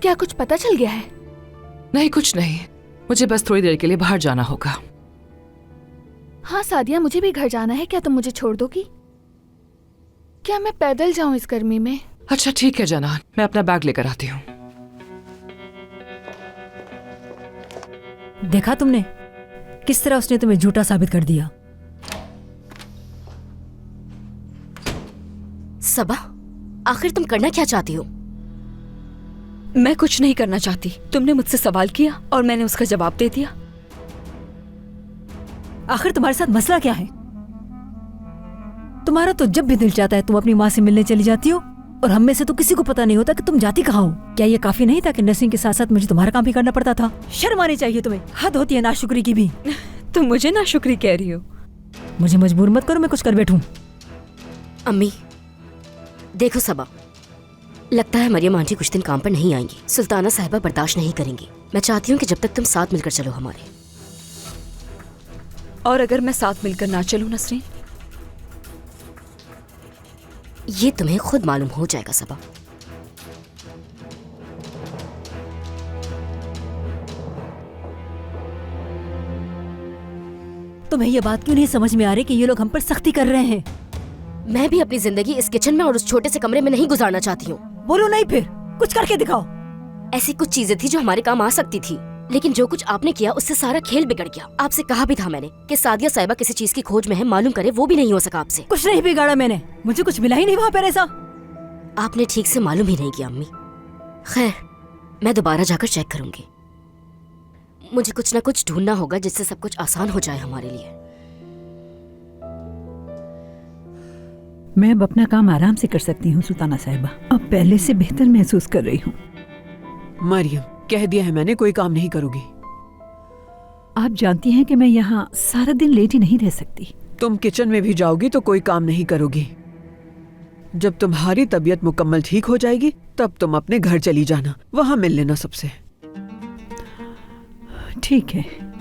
क्या कुछ पता चल गया है? नहीं, कुछ नहीं, मुझे बस थोड़ी देर के लिए बाहर जाना होगा। हाँ सादिया, मुझे भी घर जाना है। क्या तुम मुझे छोड़ दोगी? क्या मैं पैदल जाऊं इस गर्मी में? अच्छा ठीक है जनान, मैं अपना बैग लेकर आती हूँ। देखा तुमने किस तरह उसने तुम्हें झूठा साबित कर दिया। सबा, आखिर तुम करना क्या चाहती हो? मैं कुछ नहीं करना चाहती। तुमने मुझसे सवाल किया और मैंने उसका जवाब दे दिया। आखिर तुम्हारे साथ मसला क्या है? तुम्हारा तो जब भी दिल चाहता है तुम अपनी माँ से मिलने चली जाती हो, और हम में से तो किसी को पता नहीं होता कि तुम जाती कहाँ हो। क्या ये काफी नहीं था कि नर्सिंग के साथ साथ मुझे तुम्हारा काम भी करना पड़ता था? शर्म आनी चाहिए तुम्हें, हद होती है नाशुक्री की भी। तुम मुझे नाशुक्री कह रही हो? मुझे मजबूर मत करो, मैं कुछ कर बैठूं। अम्मी देखो सबा, लगता है मरियम आंटी कुछ दिन काम पर नहीं आएंगी। सुल्ताना साहिबा बर्दाश्त नहीं करेंगी। मैं चाहती हूँ कि जब तक तुम साथ मिलकर चलो हमारे। और अगर मैं साथ मिलकर ना चलूं नसरीन? ये तुम्हें खुद मालूम हो जाएगा सबा। तुम्हें ये बात क्यों नहीं समझ में आ रही कि ये लोग हम पर सख्ती कर रहे हैं? मैं भी अपनी जिंदगी इस किचन में और उस छोटे से कमरे में नहीं गुजारना चाहती हूँ। बोलो नहीं, फिर कुछ करके दिखाओ। ऐसी कुछ चीजें थी जो हमारे काम आ सकती थी, लेकिन जो कुछ आपने किया उससे सारा खेल बिगड़ गया। आपसे कहा भी था मैंने कि सादिया साहिबा किसी चीज की खोज में है, मालूम करे, वो भी नहीं हो सका आपसे। कुछ नहीं बिगाड़ा मैंने, मुझे कुछ मिला ही नहीं वहाँ पर ऐसा। आपने ठीक से मालूम ही नहीं किया अम्मी। खैर, मैं दोबारा जाकर चेक करूंगी। मुझे कुछ न कुछ ढूंढना होगा जिससे सब कुछ आसान हो जाए हमारे लिए। मैं अब अपना काम आराम से कर सकती हूँ सुल्ताना साहिबा। अब पहले से बेहतर महसूस कर रही हूँ। मरियम, कह दिया है मैंने, कोई काम नहीं करूंगी। आप जानती हैं कि मैं यहाँ सारा दिन लेटी नहीं रह सकती। तुम किचन में भी जाओगी तो कोई काम नहीं करोगी। जब तुम्हारी तबीयत मुकम्मल ठीक हो जाएगी तब तुम अपने घर चली जाना, वहां मिल लेना सबसे। ठीक है।